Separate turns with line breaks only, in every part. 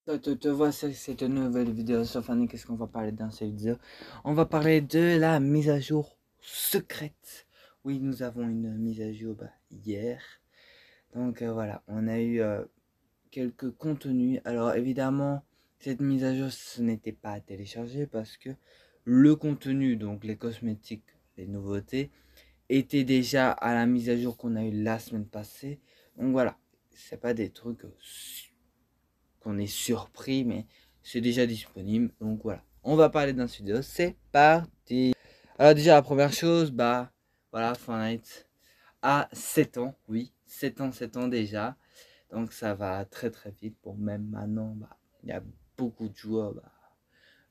Te vois, c'est une nouvelle vidéo sur Fanny. Qu'est-ce qu'on va parler dans cette vidéo? On va parler de la mise à jour secrète. Oui, nous avons une mise à jour hier. Donc voilà, on a eu quelques contenus. Alors évidemment, cette mise à jour, ce n'était pas à télécharger parce que le contenu, donc les cosmétiques, les nouveautés, était déjà à la mise à jour qu'on a eu la semaine passée. Donc voilà, c'est pas des trucs qu'on est surpris, mais c'est déjà disponible. Donc voilà, on va parler dans cette vidéo. C'est parti. Alors déjà, la première chose, voilà, Fortnite a 7 ans, oui, 7 ans déjà. Donc ça va très très vite. Bon, même maintenant, il y a beaucoup de joueurs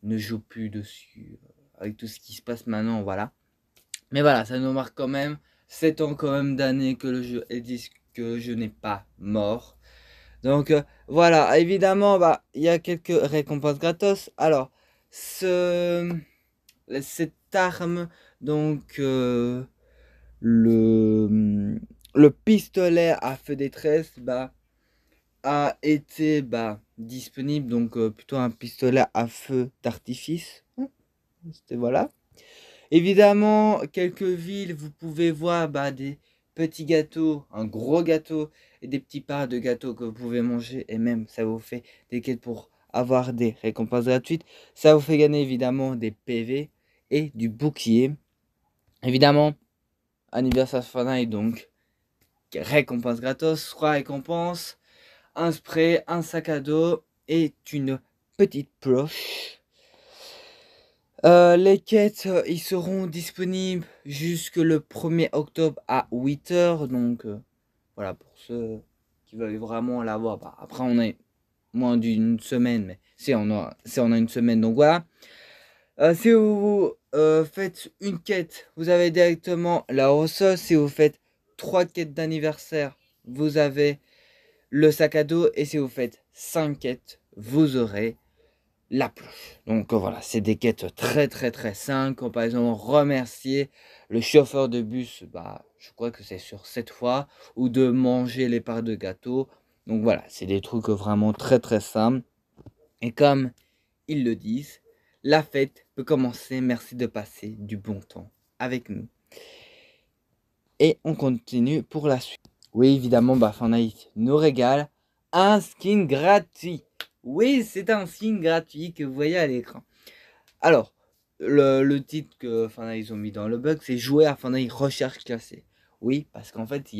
ne jouent plus dessus. Avec tout ce qui se passe maintenant, voilà. Mais voilà, ça nous marque quand même 7 ans quand même d'années que le jeu existe, que le jeu n'est pas mort. Donc voilà, évidemment, il y a quelques récompenses gratos. Alors, ce, cette arme, donc le pistolet à feu détresse, a été disponible. Donc plutôt un pistolet à feu d'artifice. C'était voilà. Évidemment, quelques villes, vous pouvez voir des petits gâteaux, un gros gâteau et des petits parts de gâteaux que vous pouvez manger. Et même, ça vous fait des quêtes pour avoir des récompenses gratuites. Ça vous fait gagner évidemment des PV et du bouclier. Évidemment, anniversaire Fortnite, donc récompense gratos, 3 récompenses, un spray, un sac à dos et une petite cloche. Les quêtes, ils seront disponibles jusque le 1er octobre à 8 h. Donc, voilà, pour ceux qui veulent vraiment l'avoir. Après, on est moins d'une semaine, mais on a une semaine. Donc, voilà. Si vous faites une quête, vous avez directement la ressource. Si vous faites 3 quêtes d'anniversaire, vous avez le sac à dos. Et si vous faites 5 quêtes, vous aurez la ploche. Donc voilà, c'est des quêtes très très très simples, comme par exemple remercier le chauffeur de bus, je crois que c'est sur 7 fois, ou de manger les parts de gâteau. Donc voilà, c'est des trucs vraiment très très simples. Et comme ils le disent, la fête peut commencer, merci de passer du bon temps avec nous. Et on continue pour la suite. Oui, évidemment, Fortnite nous régale un skin gratuit. Oui, c'est un skin gratuit que vous voyez à l'écran. Alors, le titre que Fortnite ils ont mis dans le bug, c'est jouer à Fortnite recherche classée. Oui, parce qu'en fait,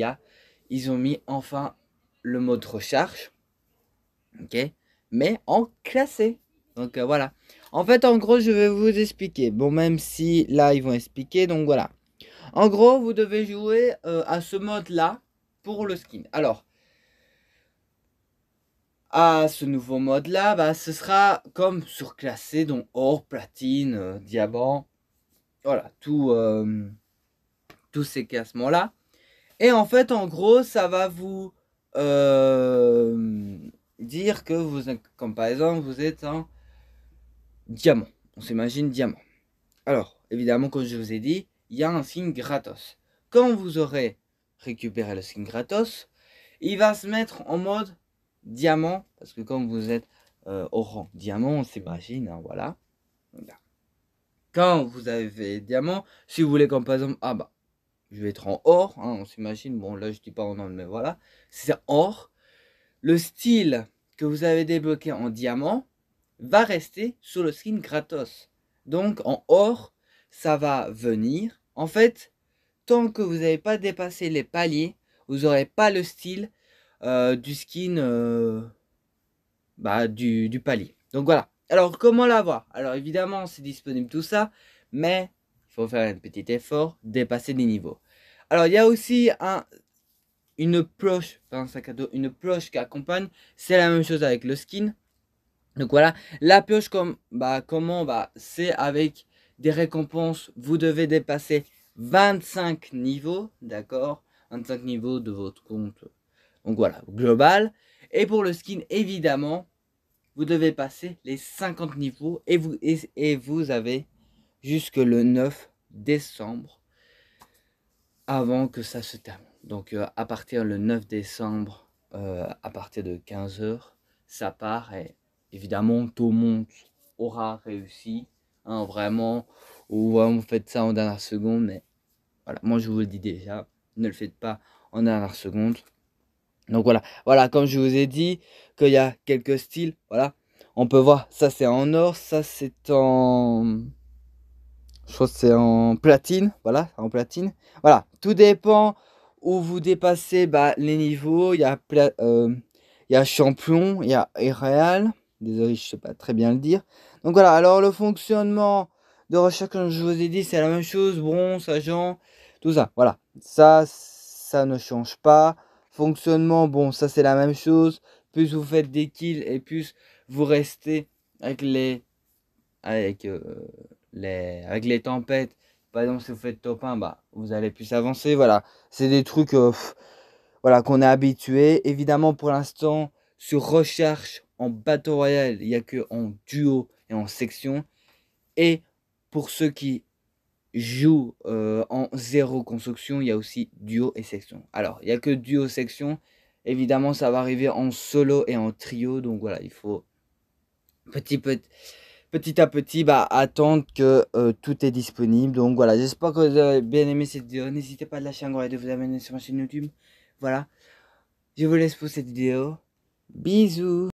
ils ont mis enfin le mode recherche, ok, mais en classé. Donc voilà. En fait, en gros, je vais vous expliquer. Bon, même si là, ils vont expliquer, donc voilà. En gros, vous devez jouer à ce mode-là pour le skin. Alors, à ce nouveau mode-là, ce sera comme surclassé, donc or, platine, diamant. Voilà, tous ces classements-là. Et en fait, en gros, ça va vous dire que vous, comme par exemple, vous êtes un diamant. On s'imagine diamant. Alors, évidemment, comme je vous ai dit, il y a un skin gratos. Quand vous aurez récupéré le skin gratos, il va se mettre en mode diamant. Parce que comme vous êtes au rang diamant, on s'imagine, hein, voilà. Quand vous avez diamant, si vous voulez comme par exemple, je vais être en or, hein, on s'imagine, bon là je dis pas en or, mais voilà, c'est or. Le style que vous avez débloqué en diamant va rester sur le skin gratos. Donc en or, ça va venir. En fait, tant que vous n'avez pas dépassé les paliers, vous n'aurez pas le style du skin du palier. Donc voilà. Alors comment l'avoir? Alors évidemment c'est disponible tout ça, mais il faut faire un petit effort, dépasser des niveaux. Alors il y a aussi une cloche, pas un sac à dos, une cloche qui accompagne. C'est la même chose avec le skin. Donc voilà, la pioche comment c'est avec des récompenses. Vous devez dépasser 25 niveaux, d'accord, 25 niveaux de votre compte. Donc voilà, global. Et pour le skin, évidemment, vous devez passer les 50 niveaux et vous avez jusque le 9 décembre avant que ça se termine. Donc à partir le 9 décembre, à partir de 15 h, ça part et évidemment, tout le monde aura réussi, hein, vraiment, ou vraiment vous faites ça en dernière seconde, mais voilà, moi je vous le dis déjà, ne le faites pas en dernière seconde. Donc voilà, comme je vous ai dit, qu'il y a quelques styles, voilà. On peut voir, ça c'est en or, ça c'est en... Je crois que c'est en platine, voilà, en platine. Voilà, tout dépend où vous dépassez les niveaux. Il y a champion, il y a réal. Désolé, je sais pas très bien le dire. Donc voilà, alors le fonctionnement de recherche, comme je vous ai dit, c'est la même chose. Bronze, argent, tout ça. Voilà, ça ne change pas. Fonctionnement, bon, ça c'est la même chose. Plus vous faites des kills et plus vous restez avec avec, avec les tempêtes. Par exemple, si vous faites top 1, vous allez plus avancer. Voilà, c'est des trucs voilà, qu'on est habitué. Évidemment, pour l'instant, sur recherche en Battle Royale, il n'y a que en duo et en section. Et pour ceux qui jouent en zéro construction, il y a aussi duo et section. Alors, il n'y a que duo section. Évidemment, ça va arriver en solo et en trio. Donc voilà, il faut petit à petit attendre que tout est disponible. Donc voilà, j'espère que vous avez bien aimé cette vidéo. N'hésitez pas à lâcher un gros like et de vous abonner sur ma chaîne YouTube. Voilà, je vous laisse pour cette vidéo. Bisous.